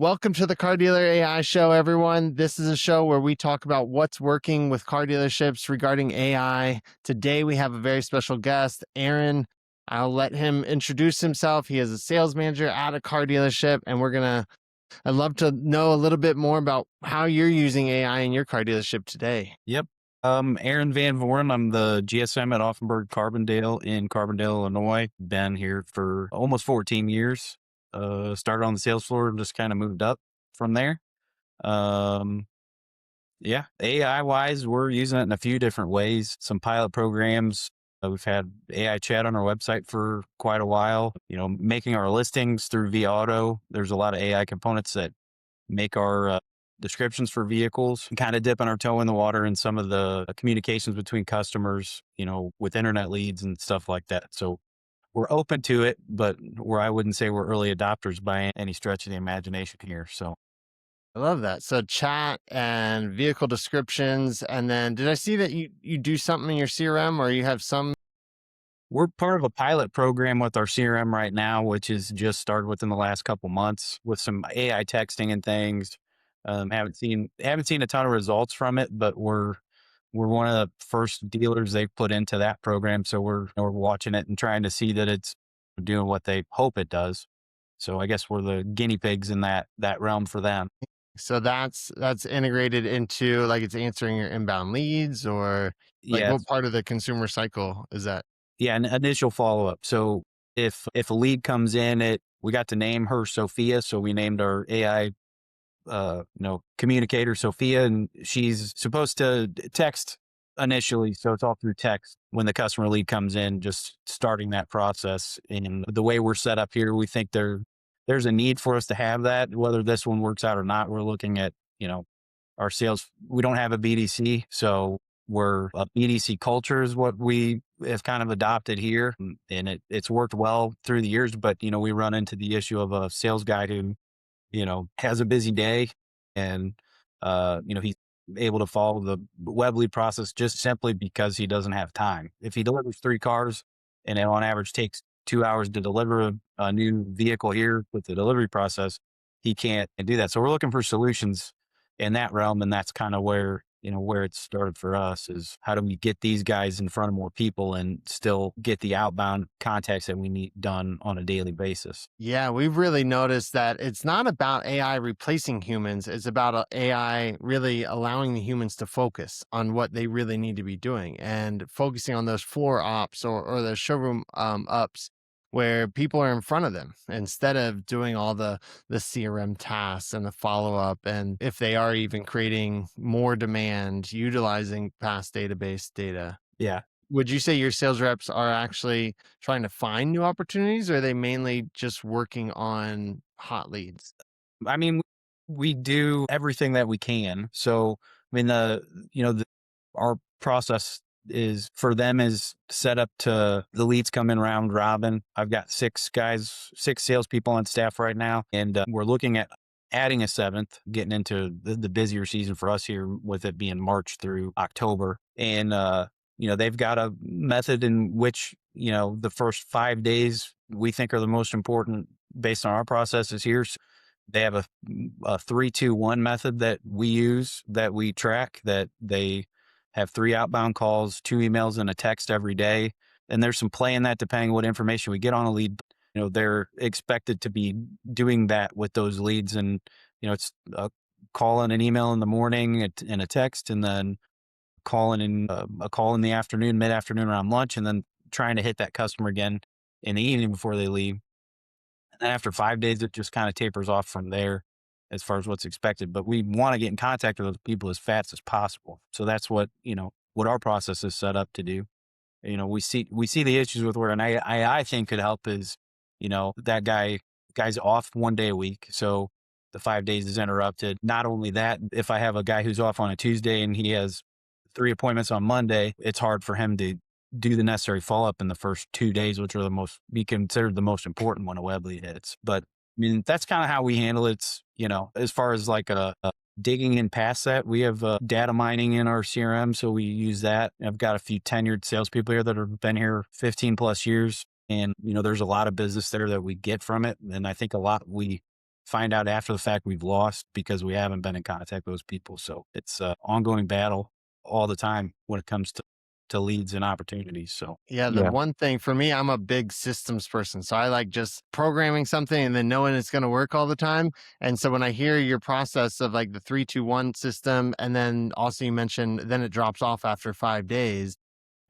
Welcome to the Car Dealer AI Show, everyone. This is a show where we talk about what's working with car dealerships regarding AI. Today, we have a very special guest, Aaron. I'll let him introduce himself. He is a sales manager at a car dealership, and I'd love to know a little bit more about how you're using AI in your car dealership today. Yep. Aaron Van Voren. I'm the GSM at Offenburg Carbondale in Carbondale, Illinois. Been here for almost 14 years. Started on the sales floor and just kind of moved up from there. Um, yeah, AI wise, we're using it in a few different ways. Some pilot programs. We've had AI chat on our website for quite a while. Making our listings through Via Auto. There's a lot of AI components that make our descriptions for vehicles, kind of dipping our toe in the water in some of the communications between customers, with internet leads and stuff like that. So we're open to it, but I wouldn't say we're early adopters by any stretch of the imagination here. So I love that. So chat and vehicle descriptions. And then did I see that you do something in your CRM or you have some? we're part of a pilot program with our CRM right now, which is just started within the last couple months with some AI texting and things. Haven't seen a ton of results from it, but we're one of the first dealers they've put into that program. So we're watching it and trying to see that it's doing what they hope it does. So I guess we're the guinea pigs in that realm for them. So that's integrated into like it's answering your inbound leads or like what Yes. part of the consumer cycle is that? Yeah. An initial follow up. So if a lead comes in, we got to name her Sophia. So we named our AI communicator Sophia, and she's supposed to text initially. So it's all through text when the customer lead comes in, just starting that process. And the way we're set up here, we think there's a need for us to have that. Whether this one works out or not, we're looking at, our sales. We don't have a BDC. So we're a BDC culture is what we have kind of adopted here. And it's worked well through the years, but we run into the issue of a sales guy who has a busy day and, he's able to follow the web lead process just simply because he doesn't have time. If he delivers 3 cars and it on average takes 2 hours to deliver a new vehicle here with the delivery process, he can't do that. So we're looking for solutions in that realm. And that's kind of where it started for us is how do we get these guys in front of more people and still get the outbound contacts that we need done on a daily basis. Yeah, we've really noticed that it's not about AI replacing humans. It's about AI really allowing the humans to focus on what they really need to be doing and focusing on those floor ops or the showroom ups where people are in front of them instead of doing all the CRM tasks and the follow up. And if they are even creating more demand, utilizing past database data. Yeah. Would you say your sales reps are actually trying to find new opportunities, or are they mainly just working on hot leads? I mean, we do everything that we can. So, I mean, our process is for them is set up to the leads come in round robin. I've got 6 salespeople on staff right now, and we're looking at adding a 7th, getting into the busier season for us here with it being March through October. And, they've got a method in which, the first 5 days we think are the most important based on our processes here. They have a 3-2-1 method that we use that we track that they have 3 outbound calls, 2 emails and a text every day. And there's some play in that depending on what information we get on a lead. They're expected to be doing that with those leads. And, it's a call and an email in the morning and a text, and then calling in a call in the afternoon, mid-afternoon around lunch, and then trying to hit that customer again in the evening before they leave. And then after 5 days, it just kind of tapers off from there as far as what's expected. But we want to get in contact with those people as fast as possible. So that's what our process is set up to do. We see the issues with where an AI thing could help is, that guy's off 1 day a week. So the 5 days is interrupted. Not only that, if I have a guy who's off on a Tuesday and he has 3 appointments on Monday, it's hard for him to do the necessary follow up in the first 2 days, which are be considered the most important when a web lead hits. But I mean, that's kind of how we handle it. It's, as far as like a digging in past that, we have data mining in our CRM. So we use that. I've got a few tenured salespeople here that have been here 15 plus years. And, there's a lot of business there that we get from it. And I think a lot we find out after the fact we've lost because we haven't been in contact with those people. So it's a ongoing battle all the time when it comes to leads and opportunities. So Yeah, the yeah, one thing for me, I'm a big systems person. So I like just programming something and then knowing it's going to work all the time. And so when I hear your process of like the 3-2-1 system, and then also you mentioned then it drops off after 5 days,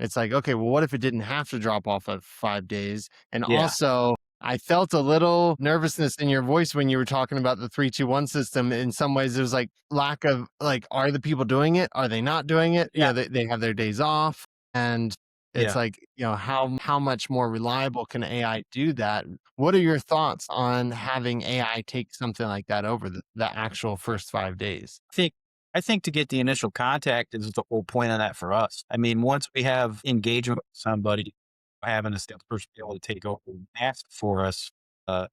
it's like, okay, well, what if it didn't have to drop off at 5 days? And yeah, also, I felt a little nervousness in your voice when you were talking about the 3-2-1 system. In some ways, it was like lack of like, are the people doing it? Are they not doing it? yeah, They have their days off. And it's yeah. like, how much more reliable can AI do that? What are your thoughts on having AI take something like that over the actual first 5 days? I think I think to get the initial contact is the whole point of that for us. I mean, once we have engagement with somebody, having a salesperson be able to take over and ask for us, uh,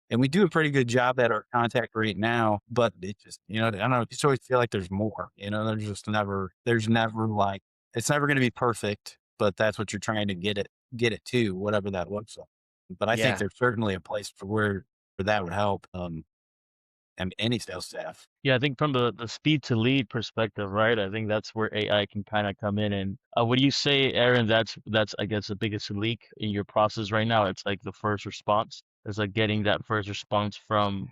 and we do a pretty good job at our contact rate now, but it just, I don't know, you just always feel like there's more, there's never like, it's never going to be perfect, but that's what you're trying to get it to, whatever that looks like. But I think Yeah. there's certainly a place for where that would help. And any sales staff. Yeah, I think from the speed to lead perspective, right? I think that's where AI can kind of come in. And would you say, Aaron, that's I guess the biggest leak in your process right now? It's like the first response. It's like getting that first response from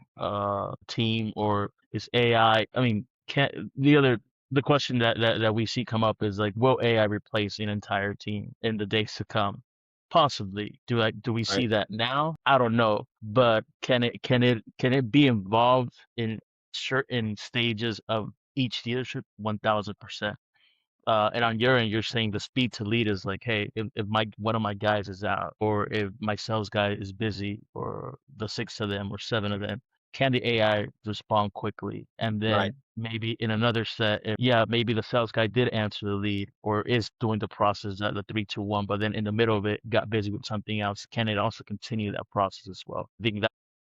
team, or is AI? I mean, can the question that we see come up is like, will AI replace an entire team in the days to come? Possibly. Do we Right. see that now? I don't know, but can it be involved in certain stages of each dealership? 1000%. And on your end, you're saying the speed to lead is like, hey, if my one of my guys is out, or if my sales guy is busy, or the six of them or seven of them, can the AI respond quickly? And Right. then maybe in another set, yeah, maybe the sales guy did answer the lead or is doing the process at the 3-2-1, but then in the middle of it got busy with something else. Can it also continue that process as well?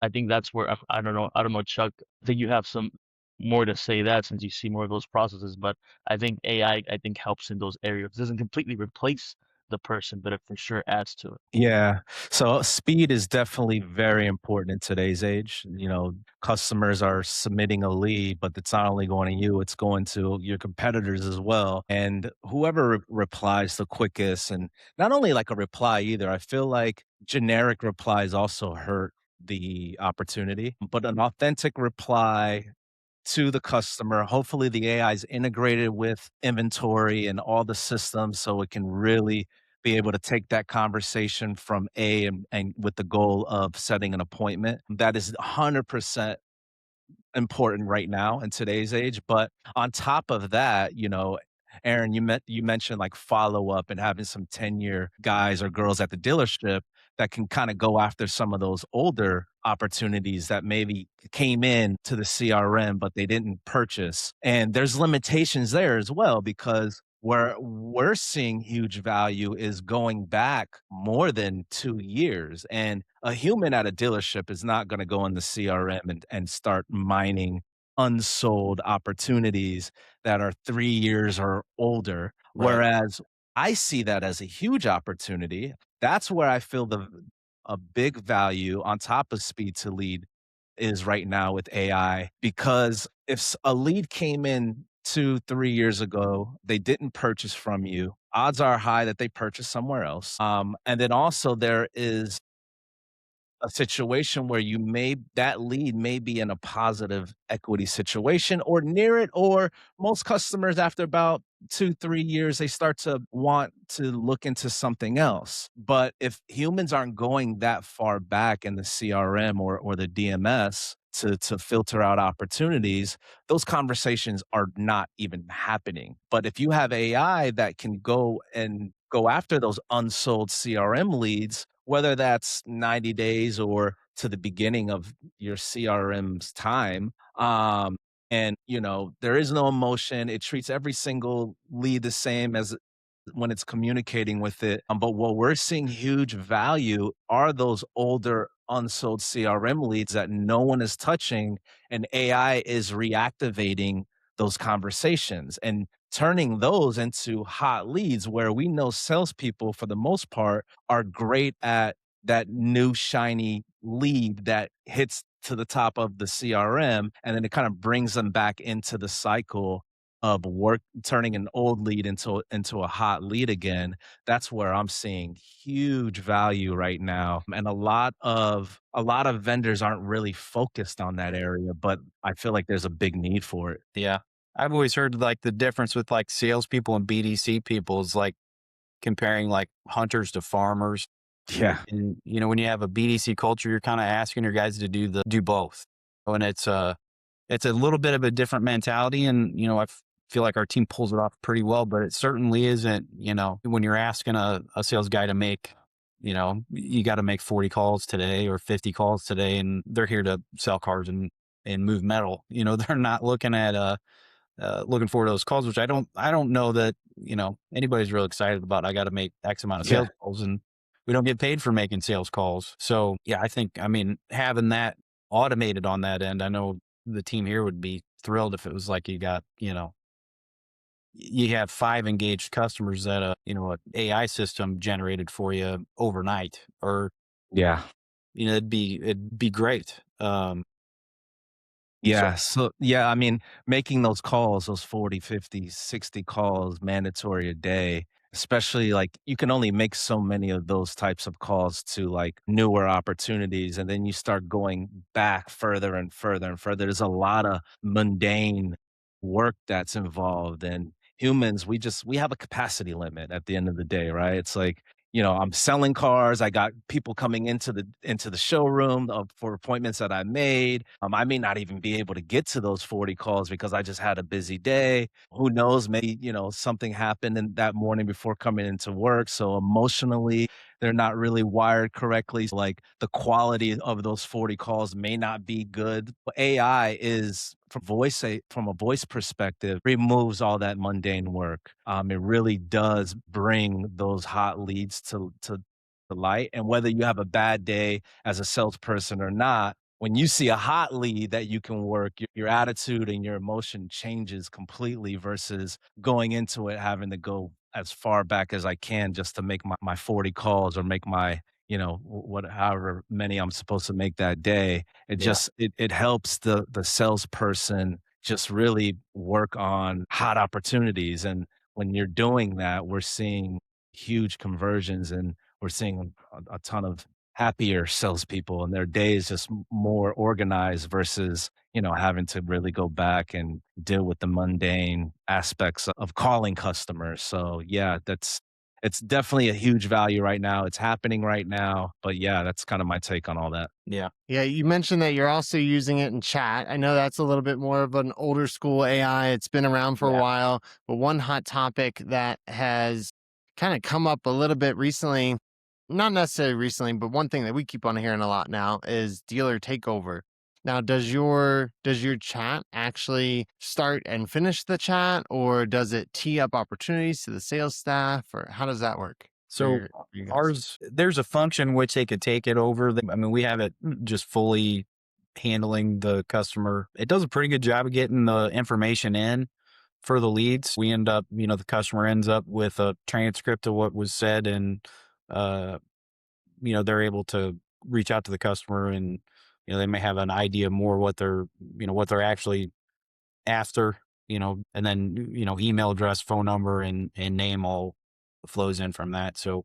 I think that's where I don't know, Chuck. I think you have some more to say that since you see more of those processes, but I think AI, I think, helps in those areas. It doesn't completely replace the person, but it for sure adds to it. Yeah. So speed is definitely very important in today's age. Customers are submitting a lead, but it's not only going to you, it's going to your competitors as well. And whoever replies the quickest, and not only like a reply either, I feel like generic replies also hurt the opportunity, but an authentic reply to the customer. Hopefully, the AI is integrated with inventory and all the systems so it can really be able to take that conversation from A and with the goal of setting an appointment. That is 100% important right now in today's age. But on top of that, Aaron, you mentioned like follow up and having some 10-year guys or girls at the dealership that can kind of go after some of those older opportunities that maybe came in to the CRM but they didn't purchase. And there's limitations there as well because where we're seeing huge value is going back more than 2 years. And a human at a dealership is not going to go in the CRM and start mining unsold opportunities that are 3 years or older. Right. Whereas I see that as a huge opportunity. That's where I feel a big value on top of speed to lead is right now with AI. Because if a lead came in 2, 3 years ago, they didn't purchase from you, odds are high that they purchased somewhere else. And then also there is a situation where that lead may be in a positive equity situation or near it, or most customers after about 2, 3 years, they start to want to look into something else. But if humans aren't going that far back in the CRM or the DMS to filter out opportunities, those conversations are not even happening. But if you have AI that can go after those unsold CRM leads, whether that's 90 days or to the beginning of your CRM's time. And there is no emotion. It treats every single lead the same as when it's communicating with it. But what we're seeing huge value are those older unsold CRM leads that no one is touching, and AI is reactivating those conversations and turning those into hot leads where we know salespeople, for the most part, are great at that new shiny lead that hits to the top of the CRM, and then it kind of brings them back into the cycle of work, turning an old lead into a hot lead again. That's where I'm seeing huge value right now. And a lot of vendors aren't really focused on that area, but I feel like there's a big need for it. Yeah. I've always heard like the difference with like salespeople and BDC people is like comparing like hunters to farmers. Yeah. And you know, when you have a BDC culture, you're kind of asking your guys to do both. And it's a little bit of a different mentality. And, you know, feel like our team pulls it off pretty well, but it certainly isn't, you know, when you're asking a sales guy to make, you know, you got to make 40 calls today or 50 calls today, and they're here to sell cars and move metal. You know, they're not looking at, looking forward to those calls, which I don't know that, you know, anybody's real excited about. I got to make X amount of Yeah. sales calls, and we don't get paid for making sales calls. So yeah, I mean, having that automated on that end, I know the team here would be thrilled if it was like you got, you know, you have 5 engaged customers that you know, an AI system generated for you overnight, or, Yeah. you know, it'd be great. So Yeah. So, yeah, I mean, making those calls, those 40, 50, 60 calls mandatory a day, especially like you can only make so many of those types of calls to like newer opportunities. And then you start going back further and further and further. There's a lot of mundane work that's involved. And humans, we have a capacity limit at the end of the day, right? It's like, I'm selling cars. I got people coming into the showroom for appointments that I made. I may not even be able to get to those 40 calls because I just had a busy day. Who knows? Maybe, something happened in that morning before coming into work. So emotionally, they're not really wired correctly. Like the quality of those 40 calls may not be good. But AI is from a voice perspective, removes all that mundane work. It really does bring those hot leads to light. And whether you have a bad day as a salesperson or not, when you see a hot lead that you can work, your attitude and your emotion changes completely versus going into it having to go as far back as I can just to make my 40 calls or make my, however many I'm supposed to make that day. It yeah, just it helps the salesperson just really work on hot opportunities. And when you're doing that, we're seeing huge conversions, and we're seeing a ton of happier salespeople, and their day is just more organized versus, having to really go back and deal with the mundane aspects of calling customers. So yeah, it's definitely a huge value right now. It's happening right now. But yeah, that's kind of my take on all that. yeah. Yeah, you mentioned that you're also using it in chat. I know that's a little bit more of an older school AI. It's been around for a Yeah. while, but one hot topic that has kind of come up a little bit recently, not necessarily recently, but one thing that we keep on hearing a lot now is dealer takeover. Now, does your chat actually start and finish the chat, or does it tee up opportunities to the sales staff, or how does that work for So for you guys? ours, there's a function which they could take it over. I mean, we have it just fully handling the customer. It does a pretty good job of getting the information in for the leads. We end up, you know, the customer ends up with a transcript of what was said, and uh, you know, they're able to reach out to the customer, and you know, they may have an idea more what they're, you know, what they're actually after, you know, and then, you know, email address, phone number, and name all flows in from that. So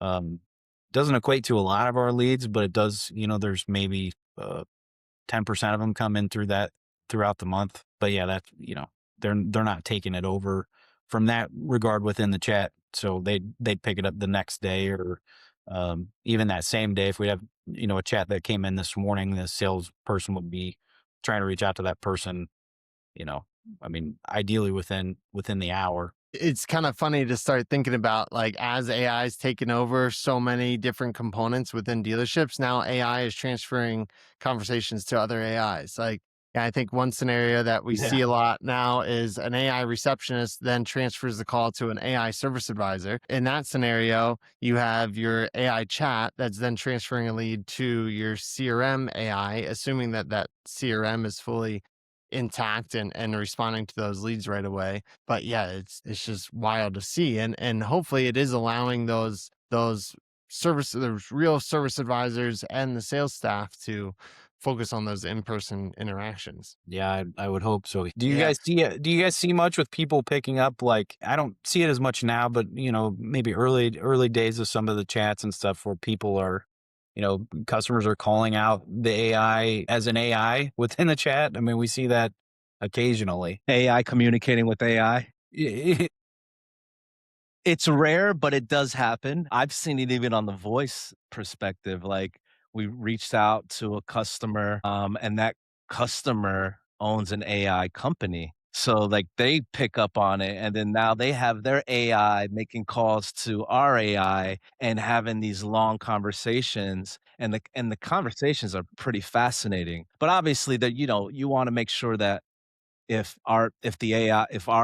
doesn't equate to a lot of our leads, but it does, you know, there's maybe 10% of them come in through that throughout the month. But yeah, that's, you know, they're not taking it over from that regard within the chat. So they'd pick it up the next day, or even that same day. If we have, you know, a chat that came in this morning, the salesperson would be trying to reach out to that person, you know, I mean, ideally within the hour. It's kind of funny to start thinking about, like, as AI is taking over so many different components within dealerships, now AI is transferring conversations to other AIs. Like, yeah, I think one scenario that we Yeah. see a lot now is an AI receptionist then transfers the call to an AI service advisor. In that scenario, you have your AI chat that's then transferring a lead to your CRM AI, assuming that that CRM is fully intact and responding to those leads right away. But yeah, it's just wild to see, and hopefully it is allowing those real service advisors and the sales staff to focus on those in-person interactions. Yeah, I would hope so. Do you Yeah. guys see it? Do you guys see much with people picking up, like, I don't see it as much now, but maybe early days of some of the chats and stuff where people are, customers are calling out the AI as an AI within the chat. I mean, we see that occasionally. AI communicating with AI. Yeah, It's rare, but it does happen. I've seen it even on the voice perspective. Like we reached out to a customer, and that customer owns an AI company. So like they pick up on it, and then now they have their AI making calls to our AI and having these long conversations. And the conversations are pretty fascinating. But obviously that you want to make sure that if our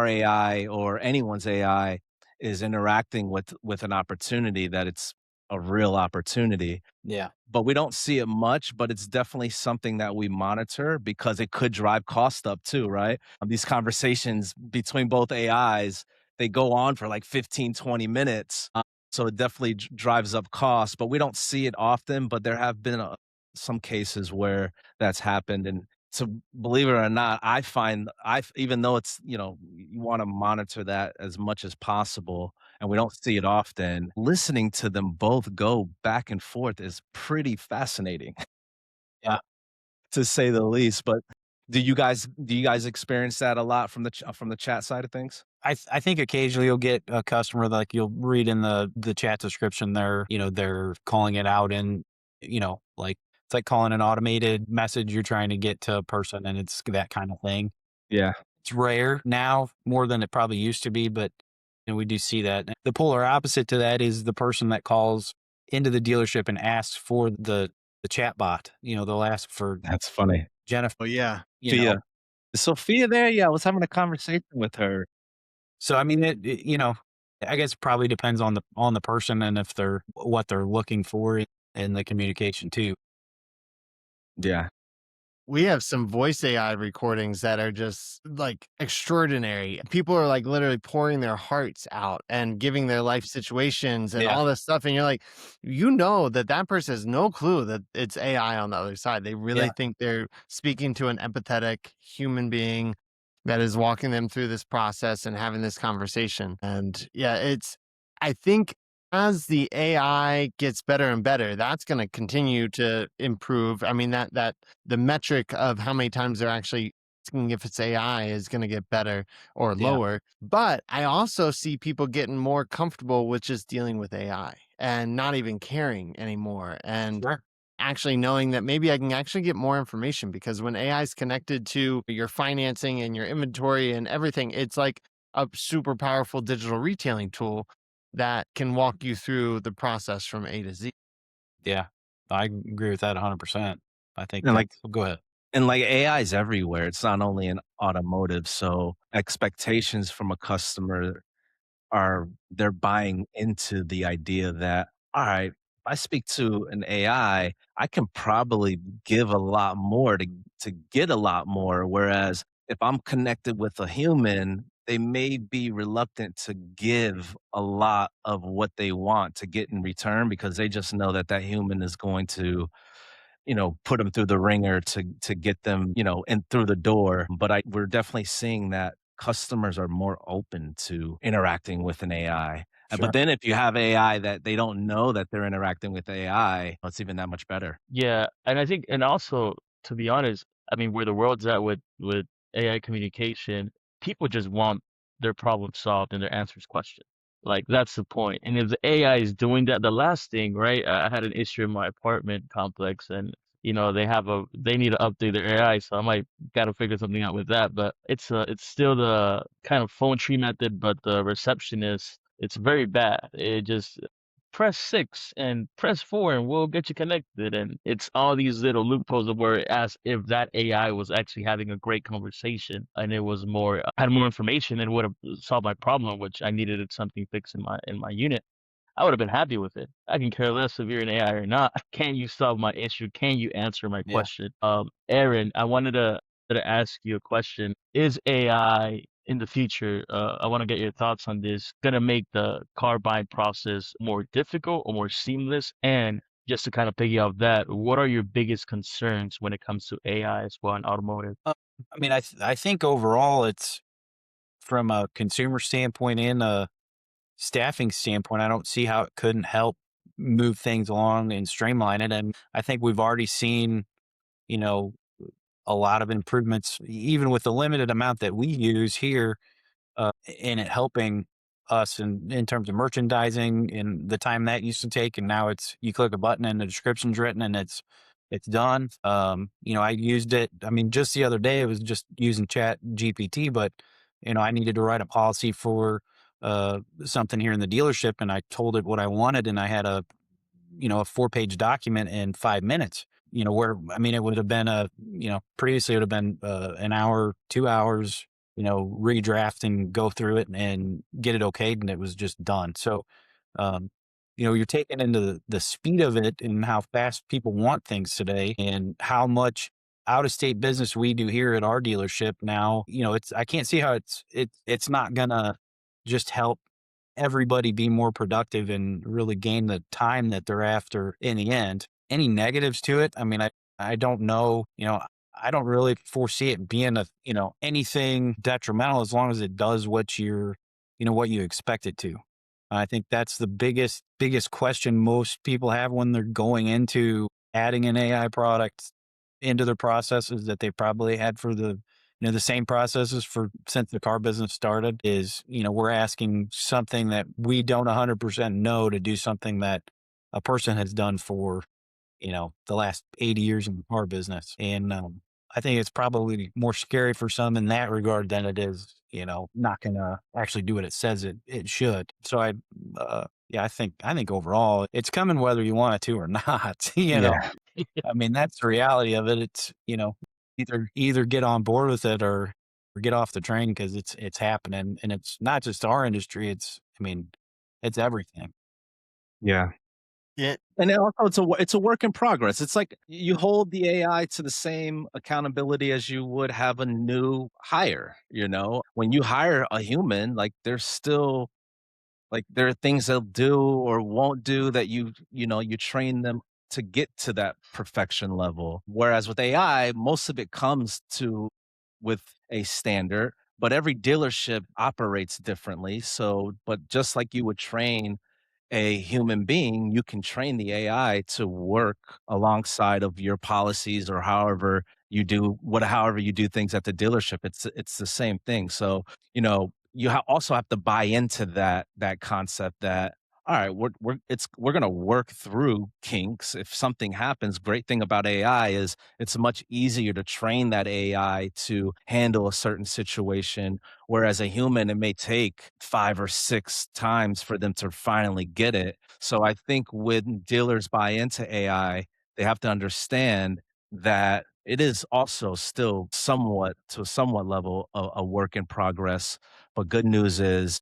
AI or anyone's AI is interacting with an opportunity, that it's a real opportunity. yeah, But we don't see it much, but it's definitely something that we monitor because it could drive cost up too, right? These conversations between both AIs, they go on for like 15, 20 minutes. So it definitely drives up costs, but we don't see it often. But there have been some cases where that's happened. And so believe it or not, I find even though you want to monitor that as much as possible, and we don't see it often, listening to them both go back and forth is pretty fascinating yeah. to say the least. But do you guys experience that a lot from the chat side of things? I think occasionally you'll get a customer, like, you'll read in the chat description, they're calling it out, and like, it's like calling an automated message you're trying to get to a person, and it's that kind of thing. Yeah. It's rare now, more than it probably used to be, but we do see that. The polar opposite to that is the person that calls into the dealership and asks for the chat bot. They'll ask for That's funny. Jennifer. Oh yeah. You know, Fia. Is Sophia there? Yeah, I was having a conversation with her. so I mean, I guess it probably depends on the person, and if they're what they're looking for in the communication too. Yeah. We have some voice AI recordings that are just like extraordinary. People are like literally pouring their hearts out and giving their life situations and Yeah, all this stuff. And you're like, that person has no clue that it's AI on the other side. They really yeah, think they're speaking to an empathetic human being that is walking them through this process and having this conversation. And yeah, I think as the AI gets better and better, that's going to continue to improve. I mean, that the metric of how many times they're actually asking if it's AI is going to get better or yeah. lower. But I also see people getting more comfortable with just dealing with AI and not even caring anymore. And Sure. actually knowing that maybe I can actually get more information, because when AI is connected to your financing and your inventory and everything, it's like a super powerful digital retailing tool that can walk you through the process from A to Z. Yeah, I agree with that 100%. I think And like that's go ahead. And like AI is everywhere. It's not only in automotive. So expectations from a customer are they're buying into the idea that, all right, if I speak to an I can probably give a lot more to get a lot more. Whereas if I'm connected with a human, they may be reluctant to give a lot of what they want to get in return because they just know that that human is going to put them through the ringer to get them, in through the door. But we're definitely seeing that customers are more open to interacting with an AI. But Sure. then if you have AI that they don't know that they're interacting with AI, it's even that much better. Yeah, and I think, and also, to be honest, I mean, where the world's at with AI communication, people just want their problem solved and their answers questioned. Like that's the point. And if the AI is doing that, the last thing, right? I had an issue in my apartment complex, and they need to update their AI, so I might gotta figure something out with that. But it's still the kind of phone tree method, but the receptionist, it's very bad. It just press 6 and press 4 and we'll get you connected. And it's all these little loopholes of where it asks if that AI was actually having a great conversation and it was had more information and would have solved my problem, which I needed something fixed in my unit. I would have been happy with it. I can care less if you're an AI or not. Can you solve my issue? Can you answer my Yeah. question? Aaron, I wanted to ask you a question. Is AI in the future, I want to get your thoughts on this, gonna make the car buying process more difficult or more seamless? And just to kind of piggy off that, what are your biggest concerns when it comes to AI as well in automotive? I mean, I think overall it's from a consumer standpoint and a staffing standpoint, I don't see how it couldn't help move things along and streamline it. And I think we've already seen, you know, a lot of improvements, even with the limited amount that we use here, in it helping us in terms of merchandising and the time that used to take. And now it's, you click a button and the description's written and it's done. I used it. I mean, just the other day, it was just using Chat GPT, but I needed to write a policy for something here in the dealership, and I told it what I wanted, and I had a 4-page document in 5 minutes. Where I mean, it would have been previously it would have been an hour, 2 hours, redraft and go through it and get it okayed, and it was just done. So, um, you're taking into the speed of it and how fast people want things today, and how much out of state business we do here at our dealership now. I can't see how it's not gonna just help everybody be more productive and really gain the time that they're after in the end. Any negatives to it? I mean, I don't know, I don't really foresee it being anything detrimental as long as it does what what you expect it to. I think that's the biggest question most people have when they're going into adding an AI product into their processes that they probably had for the same processes for since the car business started is, we're asking something that we don't 100% know to do something that a person has done for, the last 80 years in the car business. And I think it's probably more scary for some in that regard than it is, not going to actually do what it says it should. So yeah, I think overall it's coming whether you want it to or not. Yeah. I mean, that's the reality of it. It's, either get on board with it or get off the train because it's happening, and it's not just our industry. I mean, it's everything. Yeah. Yeah. And then also it's a work in progress. It's like you hold the AI to the same accountability as you would have a new hire, you know? When you hire a human, like there's still like there are things they'll do or won't do that you train them to get to that perfection level. Whereas with AI, most of it comes to with a standard, but every dealership operates differently. So, but just like you would train a human being, you can train the AI to work alongside of your policies or however you do things at the dealership. It's the same thing. So, also have to buy into that concept that all right, we're gonna work through kinks. If something happens, great thing about AI is it's much easier to train that AI to handle a certain situation. Whereas a human, it may take 5 or 6 times for them to finally get it. So I think when dealers buy into AI, they have to understand that it is also still somewhat to a somewhat level a work in progress. But good news is,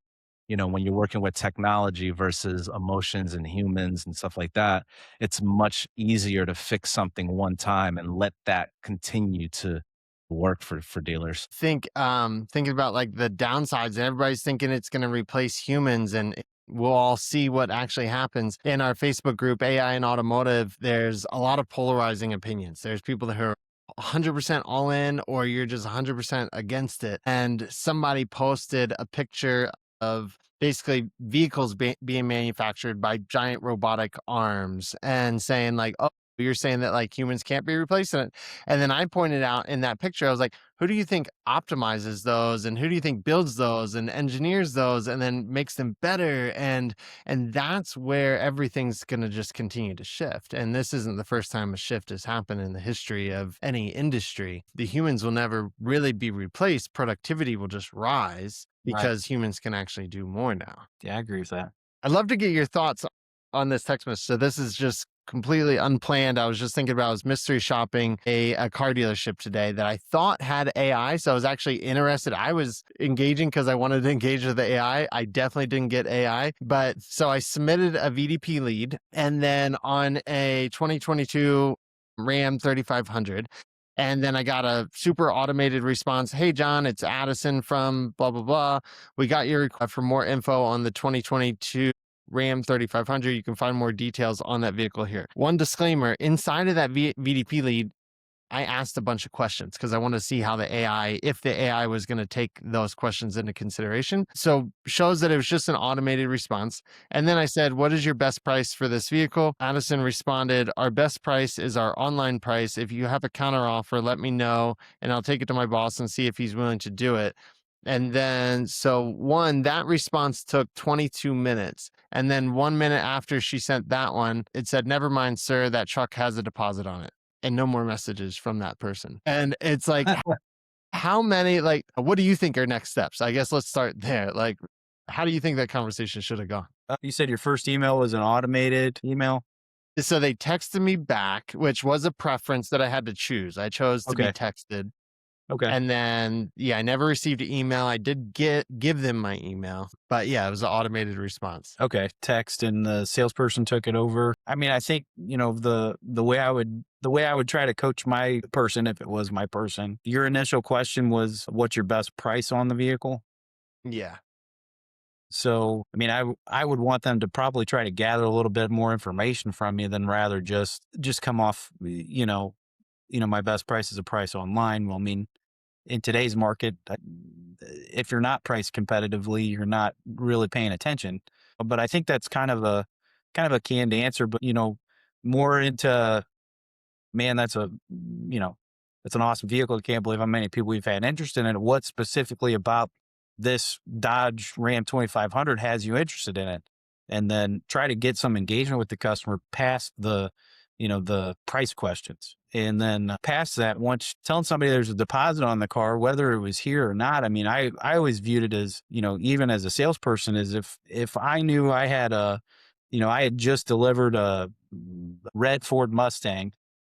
when you're working with technology versus emotions and humans and stuff like that, it's much easier to fix something one time and let that continue to work for dealers. Thinking about like the downsides, everybody's thinking it's going to replace humans, and we'll all see what actually happens in our Facebook group, AI and Automotive. There's a lot of polarizing opinions. There's people that are 100% all in, or you're just 100% against it. And somebody posted a picture of basically vehicles being manufactured by giant robotic arms and saying like, oh, you're saying that like humans can't be replaced in it. And then I pointed out in that picture, I was like, who do you think optimizes those, and who do you think builds those and engineers those and then makes them better? And that's where everything's going to just continue to shift. And this isn't the first time a shift has happened in the history of any industry. The humans will never really be replaced. Productivity will just rise Right. because humans can actually do more now. Yeah, I agree with that. I'd love to get your thoughts on this text message. So this is just completely unplanned. I was just thinking about, I was mystery shopping a car dealership today that I thought had AI. So I was actually interested. I was engaging because I wanted to engage with the AI. I definitely didn't get AI. But so I submitted a VDP lead, and then on a 2022 Ram 3500. And then I got a super automated response. Hey, John, it's Addison from blah, blah, blah. We got your request for more info on the 2022 Ram 3500. You can find more details on that vehicle here. One disclaimer, inside of that VDP lead, I asked a bunch of questions because I want to see how if the AI was going to take those questions into consideration. So shows that it was just an automated response. And then I said, what is your best price for this vehicle? Addison responded, our best price is our online price. If you have a counter offer, let me know and I'll take it to my boss and see if he's willing to do it. And then, that response took 22 minutes. And then 1 minute after she sent that one, it said, never mind, sir, that truck has a deposit on it. And no more messages from that person. And it's like, how many, like, what do you think are next steps? I guess let's start there. Like, how do you think that conversation should have gone? You said your first email was an automated email? So they texted me back, which was a preference that I had to choose. I chose to be Okay. texted. Okay. And then, I never received an email. I did give them my email, but it was an automated response. Okay. Text, and the salesperson took it over. I mean, I think, the way I would try to coach my person, if it was my person, your initial question was, what's your best price on the vehicle? Yeah. So, I mean, I would want them to probably try to gather a little bit more information from you than rather just come off, my best price is a price online. Well, I mean, in today's market, if you're not priced competitively, you're not really paying attention. But I think that's kind of a canned answer, but more into, man, that's that's an awesome vehicle. I can't believe how many people we've had interested in it. What specifically about this Dodge Ram 2500 has you interested in it? And then try to get some engagement with the customer past the price questions. And then past that, once telling somebody there's a deposit on the car, whether it was here or not, I mean, I always viewed it as, even as a salesperson, is if I knew I had I had just delivered a red Ford Mustang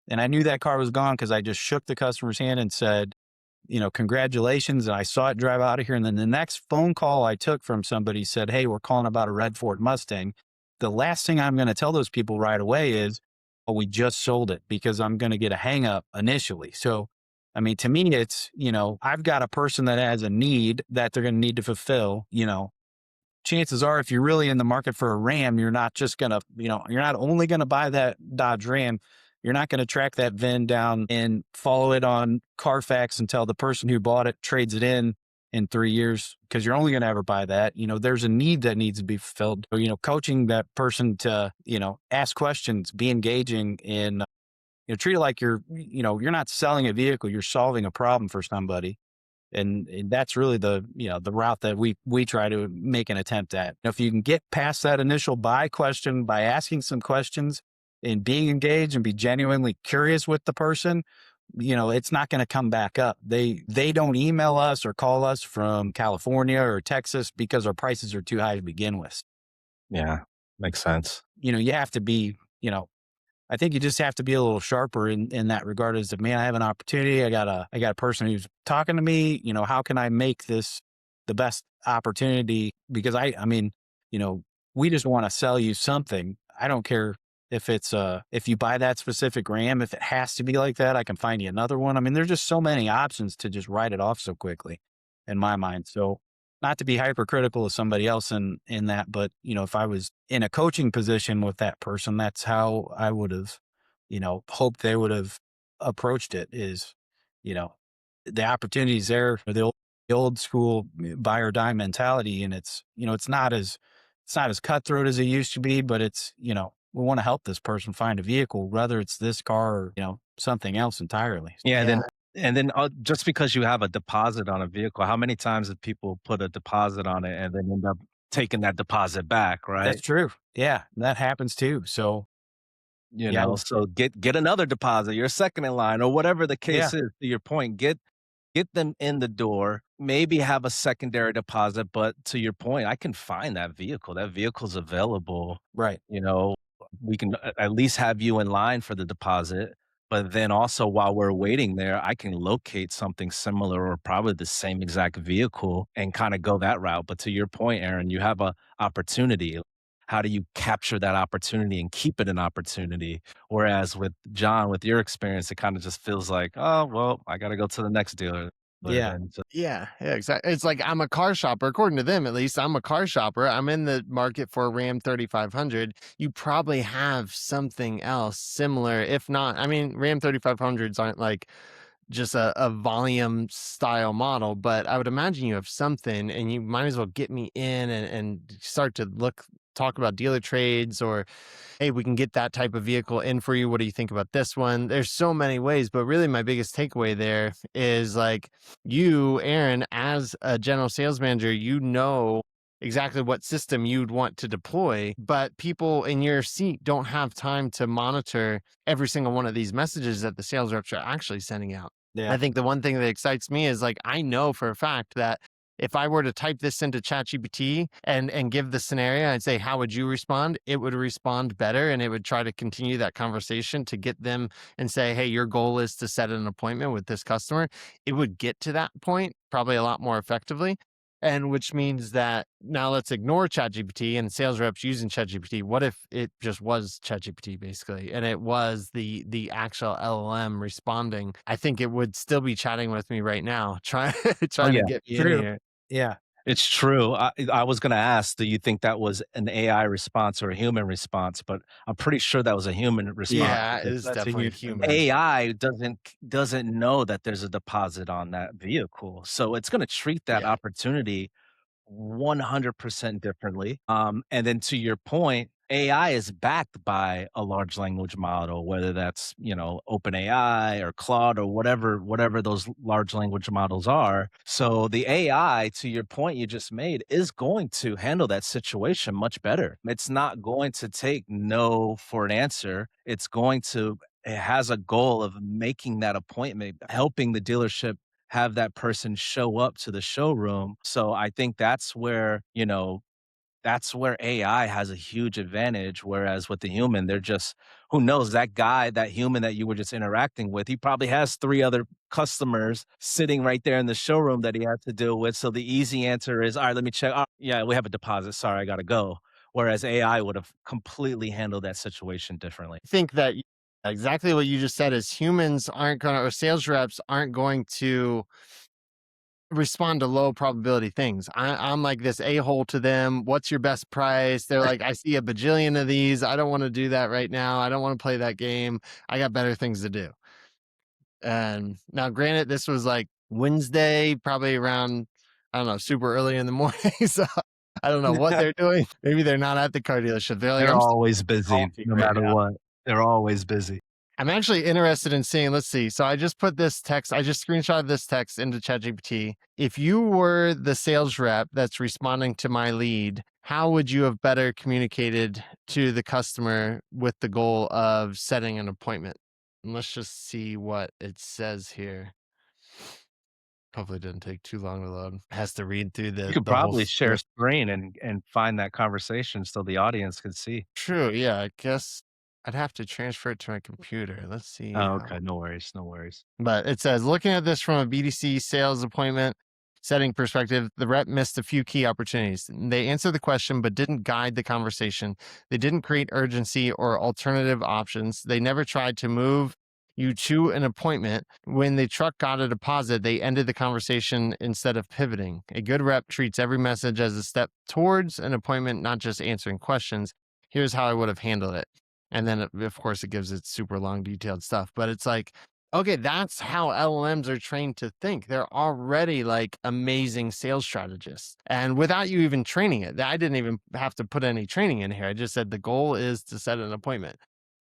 and I knew that car was gone because I just shook the customer's hand and said, congratulations. And I saw it drive out of here. And then the next phone call I took from somebody said, hey, we're calling about a red Ford Mustang. The last thing I'm going to tell those people right away is, oh, we just sold it, because I'm going to get a hang up initially. So, I mean, to me, it's, I've got a person that has a need that they're going to need to fulfill. Chances are, if you're really in the market for a Ram, you're not just going to, you're not only going to buy that Dodge Ram. You're not going to track that VIN down and follow it on Carfax until the person who bought it trades it in 3 years, because you're only going to ever buy that. There's a need that needs to be fulfilled. Coaching that person to, ask questions, be engaging, and, treat it like you're not selling a vehicle, you're solving a problem for somebody. And that's really the route that we try to make an attempt at. If you can get past that initial buy question by asking some questions and being engaged and be genuinely curious with the person, it's not going to come back up. They don't email us or call us from California or Texas because our prices are too high to begin with. Yeah, makes sense. You have to be, I think you just have to be a little sharper in that regard. As, man, I have an opportunity. I got a person who's talking to me. How can I make this the best opportunity? Because I mean, we just want to sell you something. I don't care if it's if you buy that specific Ram, if it has to be like that, I can find you another one. I mean, there's just so many options to just write it off so quickly in my mind. So, not to be hypercritical of somebody else in that, but if I was in a coaching position with that person, that's how I would have, hoped they would have approached it. Is, the opportunities there, the old school buy or die mentality, and it's not as cutthroat as it used to be, but it's we want to help this person find a vehicle, whether it's this car or something else entirely. Yeah, Yeah. and then just because you have a deposit on a vehicle, how many times have people put a deposit on it and then end up taking that deposit back, right? That's true. Yeah, that happens too. So, yeah. So get another deposit, your second in line, or whatever the Yeah. case is. To your point, get them in the door, maybe have a secondary deposit, but to your point, I can find that vehicle. That vehicle's available. Right. We can at least have you in line for the deposit, but then also while we're waiting there, I can locate something similar or probably the same exact vehicle and kind of go that route. But to your point, Aaron, you have a opportunity. How do you capture that opportunity and keep it an opportunity? Whereas with John, with your experience, it kind of just feels like, oh, well, I got to go to the next dealer. Yeah. And so Yeah, yeah, exactly. It's like I'm a car shopper, according to them at least. I'm a car shopper. I'm in the market for a Ram 3500. You probably have something else similar, if not. I mean, Ram 3500s aren't like just a volume style model, but I would imagine you have something, and you might as well get me in and start to talk about dealer trades, or hey, we can get that type of vehicle in for you. What do you think about this one? There's so many ways, but really my biggest takeaway there is like you, Aaron, as a general sales manager, you know exactly what system you'd want to deploy, but people in your seat don't have time to monitor every single one of these messages that the sales reps are actually sending out. Yeah. I think the one thing that excites me is like I know for a fact that if I were to type this into ChatGPT and give the scenario and say, how would you respond? It would respond better, and it would try to continue that conversation to get them and say, hey, your goal is to set an appointment with this customer. It would get to that point probably a lot more effectively. And which means that now let's ignore ChatGPT and sales reps using ChatGPT. What if it just was ChatGPT basically, and it was the actual LLM responding? I think it would still be chatting with me right now, trying oh trying to yeah, get me in True. here. Yeah. it's true. I was going to ask, do you think that was an AI response or a human response? But I'm pretty sure that was a human response Yeah, because it's That's a definitely huge human. advantage. AI doesn't know that there's a deposit on that vehicle, so it's going to treat that Yeah. opportunity 100% differently. And then to your point, AI is backed by a large language model, whether that's, OpenAI or Claude or whatever those large language models are. So the AI, to your point you just made, is going to handle that situation much better. It's not going to take no for an answer. It has a goal of making that appointment, helping the dealership have that person show up to the showroom. So I think that's where AI has a huge advantage. Whereas with the human, they're just, who knows, that human that you were just interacting with, he probably has three other customers sitting right there in the showroom that he has to deal with. So the easy answer is, all right, let me check. Oh, yeah, we have a deposit. Sorry, I got to go. Whereas AI would have completely handled that situation differently. I think that exactly what you just said is humans aren't going to, or sales reps aren't going to respond to low probability things. I'm like this a-hole to them. What's your best price? They're like, I see a bajillion of these. I don't want to do that right now. I don't want to play that game. I got better things to do. And now, granted, this was like Wednesday, probably around, I don't know, super early in the morning. So I don't know what they're doing. Maybe they're not at the car dealership. They're like, They're I'm still always busy, coffee no right matter now. what. They're always busy. I'm actually interested in seeing, let's see. So I just put this text, I just screenshotted this text into ChatGPT. If you were the sales rep that's responding to my lead, how would you have better communicated to the customer with the goal of setting an appointment? And let's just see what it says here. Hopefully it didn't take too long to load. Has to read through You the could the whole probably share script. screen and find that conversation so the audience could see. True, yeah, I guess I'd have to transfer it to my computer. Let's see Oh, how. okay. No worries. No worries. But it says, looking at this from a BDC sales appointment setting perspective, the rep missed a few key opportunities. They answered the question, but didn't guide the conversation. They didn't create urgency or alternative options. They never tried to move you to an appointment. When the truck got a deposit, they ended the conversation instead of pivoting. A good rep treats every message as a step towards an appointment, not just answering questions. Here's how I would have handled it. And then, of course, it gives it super long, detailed stuff. But it's like, okay, that's how LLMs are trained to think. They're already like amazing sales strategists. And without you even training it, I didn't even have to put any training in here. I just said the goal is to set an appointment.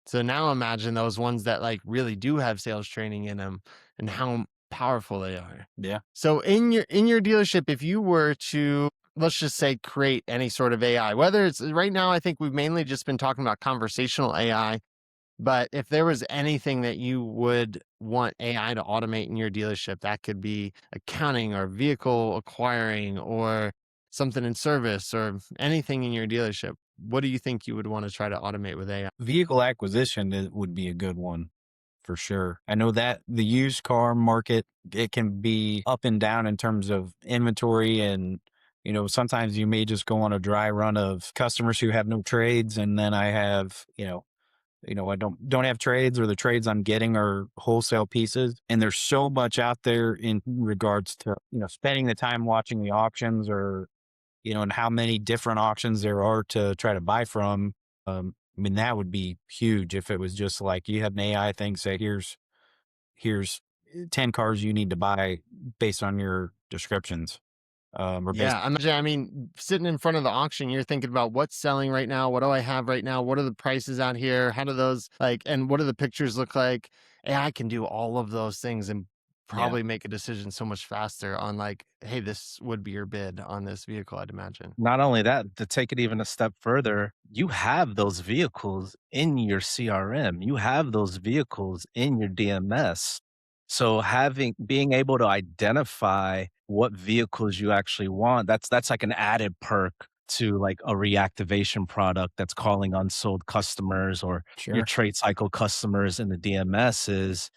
So now imagine those ones that like really do have sales training in them and how powerful they are. Yeah. So in your dealership, if you were to, let's just say, create any sort of AI, whether it's right now, I think we've mainly just been talking about conversational AI. But if there was anything that you would want AI to automate in your dealership, that could be accounting or vehicle acquiring or something in service or anything in your dealership. What do you think you would want to try to automate with AI? Vehicle acquisition would be a good one for sure. I know that the used car market, it can be up and down in terms of inventory, and sometimes you may just go on a dry run of customers who have no trades, and then I have I don't have trades, or the trades I'm getting are wholesale pieces. And there's so much out there in regards to, spending the time watching the auctions, or, and how many different auctions there are to try to buy from. I mean, that would be huge if it was just like you had an AI thing say, here's 10 cars you need to buy based on your descriptions. Or based. Yeah, I mean, sitting in front of the auction, you're thinking about what's selling right now, what do I have right now, what are the prices out here, how do those and what do the pictures look like? AI can do all of those things and Yeah. probably make a decision so much faster on like, hey, this would be your bid on this vehicle, I'd imagine. Not only that, to take it even a step further, you have those vehicles in your CRM. You have those vehicles in your DMS. So being able to identify what vehicles you actually want, that's like an added perk to like a reactivation product that's calling unsold customers or your Sure. trade cycle customers in the DMS is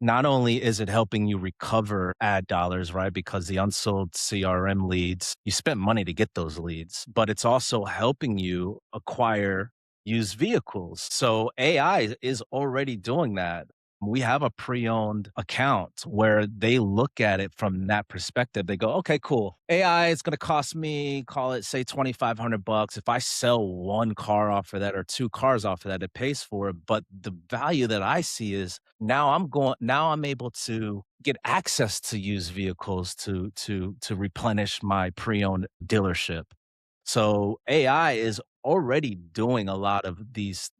not only is it helping you recover ad dollars, right? Because the unsold CRM leads, you spent money to get those leads, but it's also helping you acquire used vehicles. So AI is already doing that. We have a pre-owned account where they look at it from that perspective. They go, okay, cool. AI is going to cost me, call it, say, $2,500. If I sell one car off of that or two cars off of that, it pays for it. But the value that I see is now I'm able to get access to used vehicles to replenish my pre-owned dealership. So AI is already doing a lot of these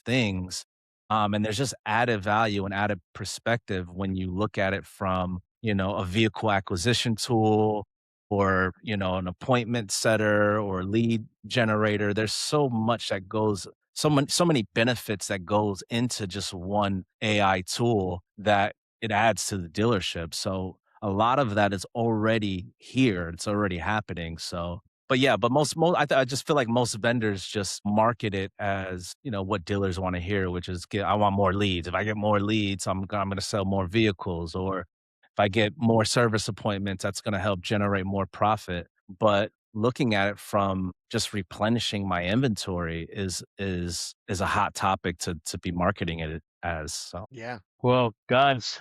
things, and there's just added value and added perspective when you look at it from a vehicle acquisition tool or an appointment setter or lead generator. There's so much that goes so many benefits that goes into just one AI tool that it adds to the dealership. So a lot of that is already here. It's already happening. So but yeah, but most I just feel like most vendors just market it as, what dealers want to hear, which is I want more leads. If I get more leads, I'm going to sell more vehicles, or if I get more service appointments, that's going to help generate more profit. But looking at it from just replenishing my inventory is a hot topic to be marketing it as. So Yeah. Well, guys,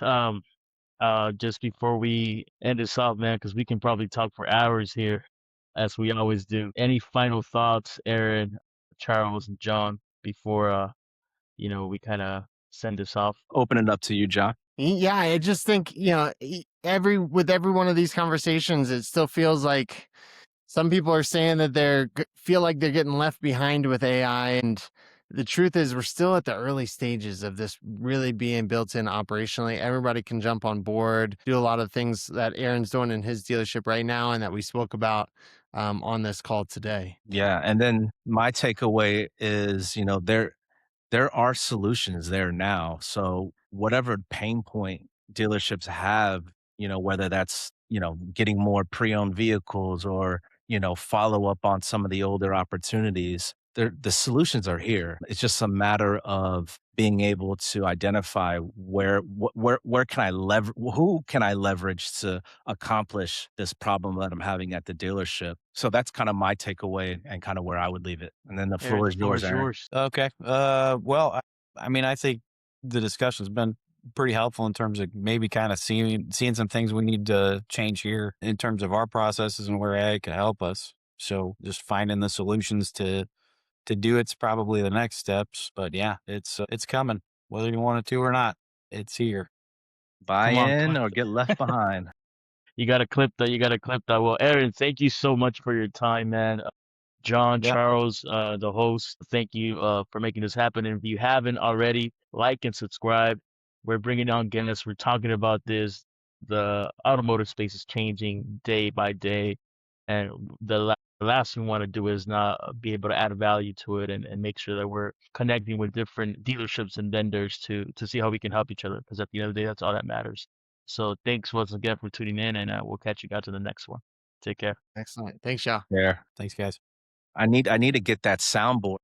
just before we end this off, man, because we can probably talk for hours here, as we always do. Any final thoughts, Aaron, Charles, and John, before we kind of send this off? open it up to you, John. Yeah, I just think, with every one of these conversations, it still feels like some people are saying that feel like they're getting left behind with AI, and the truth is we're still at the early stages of this really being built in operationally. Everybody can jump on board, do a lot of things that Aaron's doing in his dealership right now and that we spoke about on this call today. Yeah, and then my takeaway is, there are solutions there now. So whatever pain point dealerships have, whether that's, getting more pre-owned vehicles or, follow up on some of the older opportunities, the solutions are here. It's just a matter of being able to identify where can I who can I leverage to accomplish this problem that I'm having at the dealership. So that's kind of my takeaway and kind of where I would leave it. And then the Aaron, floor the is floor yours, is Aaron. yours. Okay. Well, I mean, I think the discussion's been pretty helpful in terms of maybe kind of seeing some things we need to change here in terms of our processes and where AI can help us. So just finding the solutions to do it's probably the next steps. But yeah, it's coming, whether you want it to or not. It's here. Buy Come on, in clap. or get left behind. You got to clip that. You got to clip that. Well, Aaron, thank you so much for your time, man. John, Yeah. Charles, the host, thank you for making this happen. And if you haven't already, like and subscribe. We're bringing on guests. We're talking about this. The automotive space is changing day by day. And the last thing we want to do is not be able to add value to it and make sure that we're connecting with different dealerships and vendors to see how we can help each other. Because at the end of the day, that's all that matters. So thanks once again for tuning in, and we'll catch you guys in the next one. Take care. Excellent. Thanks, y'all. There. Thanks, guys. I need to get that soundboard.